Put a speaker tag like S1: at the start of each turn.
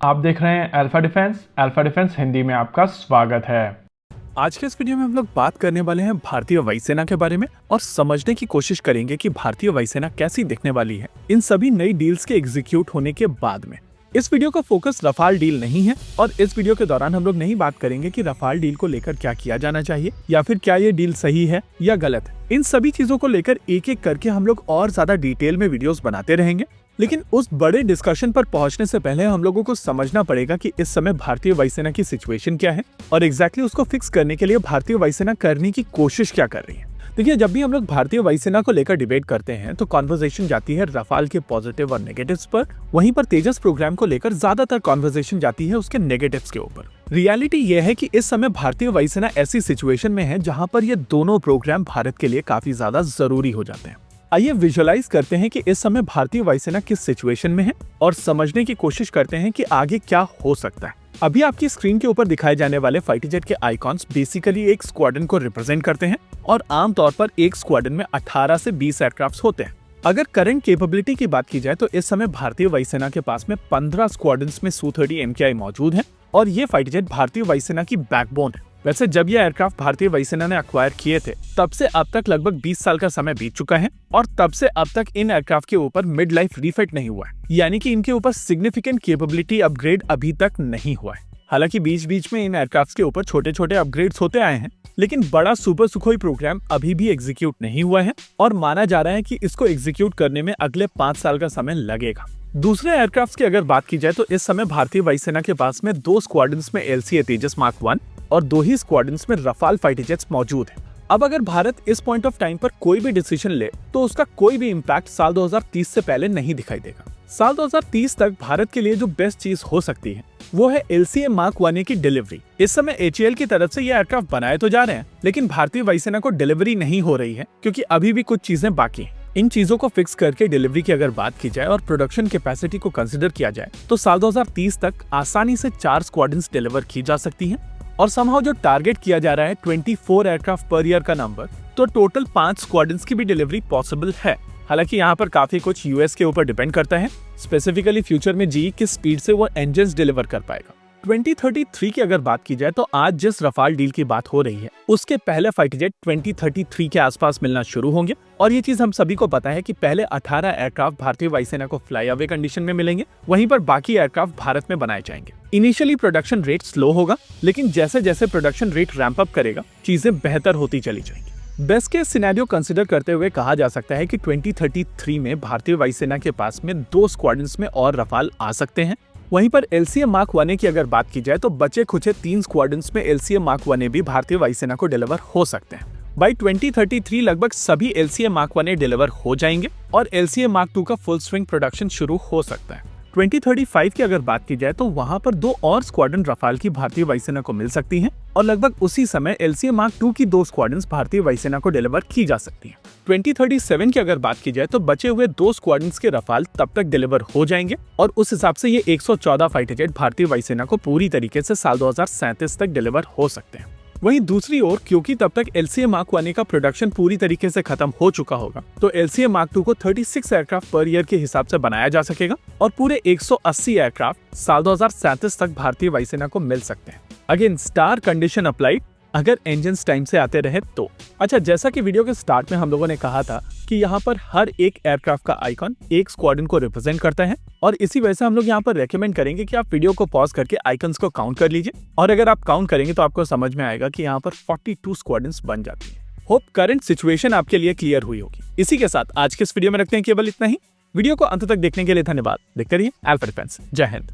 S1: आप देख रहे हैं अल्फा डिफेंस हिंदी में आपका स्वागत है।
S2: आज के इस वीडियो में हम लोग बात करने वाले हैं भारतीय वायुसेना के बारे में और समझने की कोशिश करेंगे कि भारतीय वायुसेना कैसी दिखने वाली है इन सभी नई डील्स के एग्जीक्यूट होने के बाद में। इस वीडियो का फोकस रफाल डील नहीं है और इस वीडियो के दौरान हम लोग नहीं बात करेंगे कि रफाल डील को लेकर क्या किया जाना चाहिए या फिर क्या ये डील सही है या गलत है। इन सभी चीजों को लेकर एक एक करके हम लोग और ज्यादा डिटेल में वीडियोस बनाते रहेंगे, लेकिन उस बड़े डिस्कशन पर पहुंचने से पहले हम लोगों को समझना पड़ेगा कि इस समय भारतीय वायुसेना की सिचुएशन क्या है और एग्जैक्टली उसको फिक्स करने के लिए भारतीय वायुसेना करने की कोशिश क्या कर रही है। देखिए, जब भी हम लोग भारतीय वायुसेना को लेकर डिबेट करते हैं तो कॉन्वर्सेशन जाती है रफाल के पॉजिटिव और नेगेटिव्स पर, वहीं पर तेजस प्रोग्राम को लेकर ज्यादातर कॉन्वर्सेशन जाती है उसके नेगेटिव्स के ऊपर। रियलिटी यह है कि इस समय भारतीय वायुसेना ऐसी सिचुएशन में है जहां पर ये दोनों प्रोग्राम भारत के लिए काफी ज्यादा जरूरी हो जाते हैं। आइए विजुअलाइज करते हैं कि इस समय भारतीय वायुसेना किस सिचुएशन में है और समझने की कोशिश करते हैं कि आगे क्या हो सकता है। अभी आपकी स्क्रीन के ऊपर दिखाए जाने वाले फाइटर जेट के आइकॉन्स बेसिकली एक स्क्वाड्रन को रिप्रेजेंट करते हैं और आमतौर पर एक स्क्वाड्रन में 18 से 20 एयरक्राफ्ट होते हैं। अगर करंट कैपेबिलिटी की बात की जाए तो इस समय भारतीय वायुसेना के पास में 15 स्क्वाड्रन्स में Su-30 MKI मौजूद है और ये फाइटर जेट भारतीय वायुसेना की बैकबोन है। वैसे जब ये एयरक्राफ्ट भारतीय वायुसेना ने अक्वायर किए थे तब से अब तक लगभग 20 साल का समय बीत चुका है और तब से अब तक इन एयरक्राफ्ट के ऊपर मिड लाइफ रिफिट नहीं हुआ है, यानी कि इनके ऊपर सिग्निफिकेंट कैपेबिलिटी अपग्रेड अभी तक नहीं हुआ है। हालांकि बीच बीच में इन एयरक्राफ्ट के ऊपर छोटे छोटे अपग्रेड्स होते आए हैं, लेकिन बड़ा सुपर सुखोई प्रोग्राम अभी भी एग्जीक्यूट नहीं हुआ है और माना जा रहा है कि इसको एग्जीक्यूट करने में अगले 5 साल का समय लगेगा। दूसरे एयरक्राफ्ट की अगर बात की जाए तो इस समय भारतीय वायुसेना के पास में 2 स्क्वाड्रन्स में LCA तेजस मार्क 1 और 2 ही स्क्वाड्रन्स में रफाल फाइटर जेट्स मौजूद हैं। अब अगर भारत इस पॉइंट ऑफ टाइम पर कोई भी डिसीजन ले तो उसका कोई भी इम्पैक्ट साल 2030 से पहले नहीं दिखाई देगा। साल 2030 तक भारत के लिए जो बेस्ट चीज हो सकती है वो है LCA मार्क 1 की डिलीवरी। इस समय HAL की तरफ से ये एयरक्राफ्ट बनाए तो जा रहे हैं, लेकिन भारतीय वायुसेना को डिलीवरी नहीं हो रही है क्योंकि अभी भी कुछ चीजें बाकी हैं। इन चीजों को फिक्स करके डिलीवरी की अगर बात की जाए और प्रोडक्शन कैपेसिटी को कंसिडर किया जाए तो साल 2030 तक आसानी से 4 स्क्वाड्रन्स डिलीवर की जा सकती हैं और समहाउ जो टारगेट किया जा रहा है 24 एयरक्राफ्ट पर ईयर का नंबर, तो टोटल 5 स्क्वाड्रन्स की भी डिलीवरी पॉसिबल है। हालांकि यहाँ पर काफी कुछ यूएस के ऊपर डिपेंड करता है, स्पेसिफिकली फ्यूचर में GE किस स्पीड से वो इंजन्स डिलीवर कर पाएगा। 2033 की अगर बात की जाए तो आज जिस रफाल डील की बात हो रही है उसके पहले फाइटर जेट 2033 के आसपास मिलना शुरू होंगे और ये चीज हम सभी को पता है कि पहले 18 एयरक्राफ्ट भारतीय वायुसेना को फ्लाई अवे कंडीशन में मिलेंगे, वहीं पर बाकी एयरक्राफ्ट भारत में बनाए जाएंगे। इनिशियली प्रोडक्शन रेट स्लो होगा, लेकिन जैसे जैसे प्रोडक्शन रेट रैंप अप करेगा चीजें बेहतर होती चली जाएंगी। बेस्ट केस सिनेरियो कंसिडर करते हुए कहा जा सकता है कि 2033 में भारतीय वायुसेना के पास में 2 स्क्वाड्रन्स में और रफाल आ सकते हैं। वहीं पर LCA मार्क 1 की अगर बात की जाए तो बचे खुचे 3 स्क्वाड्रन्स में LCA मार्क 1 भी भारतीय वायुसेना को डिलीवर हो सकते हैं। बाई 2033 लगभग सभी LCA मार्क 1 डिलीवर हो जाएंगे और LCA मार्क 2 का फुल स्विंग प्रोडक्शन शुरू हो सकता है। 2035 की अगर बात की जाए तो वहां पर 2 और स्क्वाड्रन रफाल की भारतीय वायुसेना को मिल सकती हैं और लगभग उसी समय LCA मार्क 2 की 2 स्क्वाड्रन्स भारतीय वायुसेना को डिलीवर की जा सकती हैं। 2037 की अगर बात की जाए तो बचे हुए 2 स्क्वाड्रन्स के रफाल तब तक डिलीवर हो जाएंगे और उस हिसाब से ये 114 फाइटर जेट भारतीय वायुसेना को पूरी तरीके से साल 2037 तक डिलीवर हो सकते हैं। वहीं दूसरी ओर क्योंकि तब तक LCA मार्क 1 का प्रोडक्शन पूरी तरीके से खत्म हो चुका होगा तो LCA मार्क 2 को 36 एयरक्राफ्ट पर ईयर के हिसाब से बनाया जा सकेगा और पूरे 180 एयरक्राफ्ट साल 2037 तक भारतीय वायुसेना को मिल सकते हैं। अगेन स्टार कंडीशन अप्लाइड अगर इंजन्स टाइम से आते रहे तो। अच्छा, जैसा कि वीडियो के स्टार्ट में हम लोगों ने कहा था कि यहाँ पर हर एक एयरक्राफ्ट का आइकॉन एक स्क्वाड्रन को रिप्रेजेंट करता है और इसी वजह से हम लोग यहाँ पर रेकमेंड करेंगे कि आप वीडियो को पॉज करके आइकन्स को काउंट कर लीजिए और अगर आप काउंट करेंगे तो आपको समझ में आएगा कि यहाँ पर 42 स्क्वाड्रन्स बन जाती है। होप करंट सिचुएशन आपके लिए क्लियर हुई होगी। इसी के साथ आज के इस वीडियो में रखते हैं केवल इतना ही। वीडियो को अंत तक देखने के लिए धन्यवाद। देखते रहिए अल्फा डिफेंस। जय हिंद।